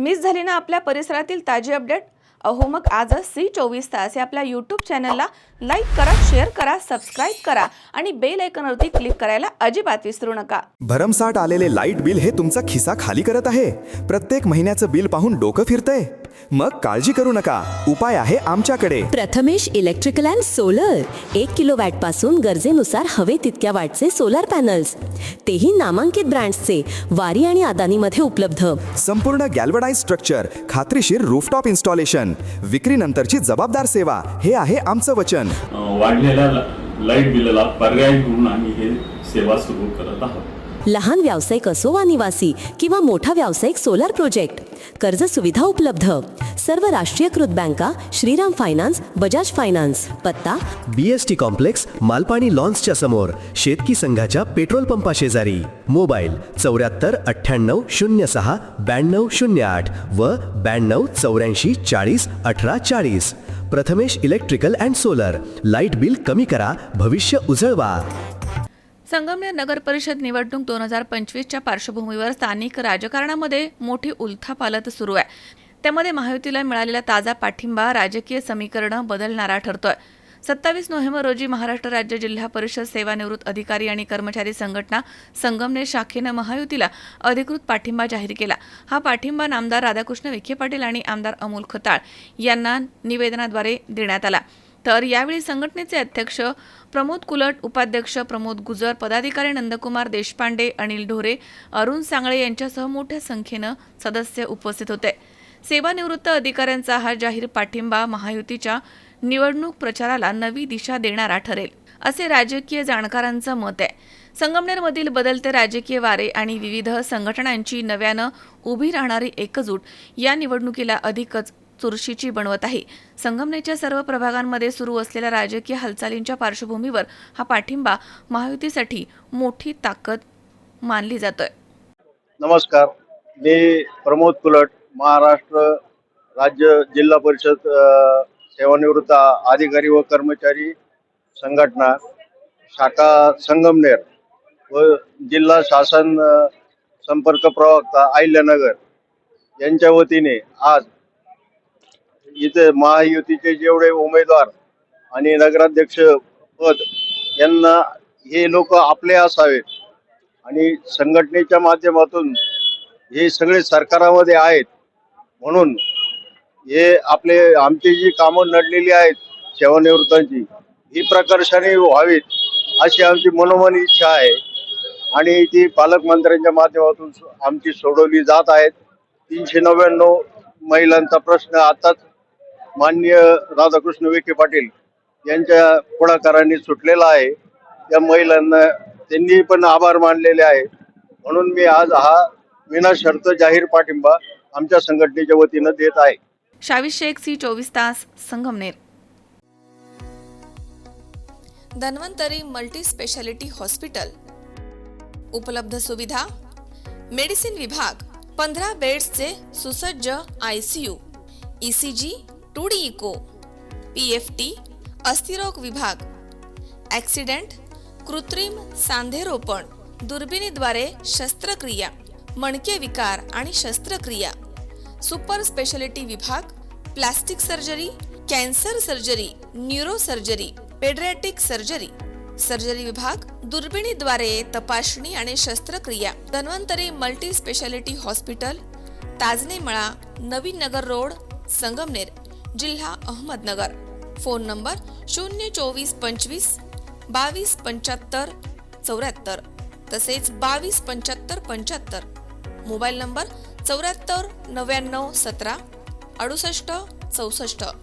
Miss झाली ना आपल्या परिसरातील ताजी अपडेट? अहो मग आजच C24 या आपल्या YouTube चॅनलला लाईक करा, शेअर करा, सबस्क्राइब करा आणि बेल आयकॉनवरती क्लिक करायला अजिबात विसरू नका. भरमसाठ आलेले लाईट बिल हे तुमचा खिसा खाली करत आहे. प्रत्येक महिन्याचं बिल पाहून डोकं फिरतंय? मग काळजी करू नका, उपाय आहे आमच्याकडे. Prathamesh electrical and solar 1 kilowatt पासून गरजेनुसार हवे तितक्या वॅटचे सोलर पॅनल्स, तेही नामांकित ब्रँड्सचे, वारी आणि अदानी मध्ये उपलब्ध. संपूर्ण गॅल्वनाइज स्ट्रक्चर, खात्रीशीर रूफटॉप इन्स्टॉलेशन, विक्रीनंतरची जबाबदार सेवा, हे आहे आमचं वचन. वाढलेल्या लाईट बिलाला पर्याय म्हणून आम्ही हे सेवा सुरू करत आहोत. लहान व्यावसायिक असो वा निवासी किंवा मोठा व्यावसायिक सोलर प्रोजेक्ट, कर्ज सुविधा उपलब्ध. सर्व राष्ट्रीयकृत बँका, श्रीराम फायनान्स, बजाज फायनान्स. पत्ता BST कॉम्प्लेक्स, मालपाणी लॉन्सच्या समोर, शेतकी संघाच्या पेट्रोल पंपा शेजारी. मोबाईल 74 98 06 92 08 व 92 84 40 18 40. Prathamesh electrical and solar. Light bill कमी करा, भविष्य उजळवा. संगमनेर नगर परिषद निवडणूक 2025च्या पार्श्वभूमीवर स्थानिक राजकारणामध्ये मोठी उलथापालथ सुरू आहे. त्यामध्ये महायुतीला मिळालेला ताजा पाठिंबा राजकीय समीकरण बदलणारा ठरतोय. 27 नोव्हेंबर रोजी महाराष्ट्र राज्य जिल्हा परिषद सेवानिवृत्त अधिकारी आणि कर्मचारी संघटना संगमनेर शाखेनं महायुतीला अधिकृत पाठिंबा जाहीर केला. हा पाठिंबा नामदार राधाकृष्ण विखे पाटील आणि आमदार अमोल खताळ यांना निवेदनाद्वारे देण्यात आला. तर यावेळी संघटनेचे अध्यक्ष प्रमोद कुलट, उपाध्यक्ष प्रमोद गुजर, पदाधिकारी नंदकुमार देशपांडे, अनिल ढोरे, अरुण सांगळे यांच्यासह मोठ्या संख्येनं सदस्य उपस्थित होते. सेवानिवृत्त अधिकाऱ्यांचा हा जाहीर पाठिंबा महायुतीच्या निवडणूक प्रचाराला नवी दिशा देणारा ठरेल, असे राजकीय जाणकारांचं मत आहे. संगमनेरमधील बदलते राजकीय वारे आणि विविध संघटनांची नव्यानं उभी राहणारी एकजूट या निवडणुकीला अधिकच चुरशीची बनवत आहे. संगमनेरच्या सर्व प्रभागांमध्ये सुरू असलेल्या राजकीय हालचालींच्या पार्श्वभूमीवर हा पाठिंबा महायुतीसाठी मोठी ताकद मानली जातोय. नमस्कार, मी प्रमोद कुलट, महाराष्ट्र राज्य जिल्हा परिषद सेवानिवृत्त अधिकारी व कर्मचारी संघटना शाखा संगमनेर व जिल्हा शासन संपर्क प्रवक्ता अहिल्यानगर यांच्या वतीने आज इथे महायुतीचे जेवढे उमेदवार आणि नगराध्यक्ष पद यांना हे लोक आपले असावेत आणि संघटनेच्या माध्यमातून हे सगळे सरकारामध्ये आहेत म्हणून हे आमची जी कामं नडलेली आहेत सेवानिवृत्तांची ही प्रकर्षाने व्हावीत अशी आमची मनोमन इच्छा आहे आणि ती पालकमंत्र्यांच्या माध्यमातून आमची सोडवली जात आहेत. 399 महिलांचा प्रश्न आताच माननीय राधाकृष्ण विखे पाटील यांच्या पुढाकाराने सुटलेला आहे. त्या महिलांना त्यांनी पण आभार मानलेले आहे म्हणून मी आज हा विनाशर्त जाहीर पाठिंबा आमच्या संघटनेच्या वतीनं देत आहे. Shavir Shaikh, C24 Sangamner. Dhanvantari multi speciality hospital. उपलब्ध सुविधा: मेडिसिन विभाग, 15 बेड्सचे सुसज्ज ICU, ECG, 2D echo, PFT, अस्थिरोग विभाग, ॲक्सिडेंट, कृत्रिम सांधेरोपण, दुर्बिणीद्वारे शस्त्रक्रिया, मणके विकार आणि शस्त्रक्रिया, सुपर स्पेशालिटी विभाग, plastic surgery, cancer surgery, neuro surgery, paediatric surgery, surgery विभाग, दुर्बिणीद्वारे तपासणी आणि शस्त्रक्रिया. Dhanvantari multi speciality hospital, Tajne मळा, नवीन नगर रोड, संगमनेर, जिल्हा अहमदनगर. फोन नंबर 024 25 22 75 74 तसेच 22 75 75. Mobile number 74 99 17 68 64.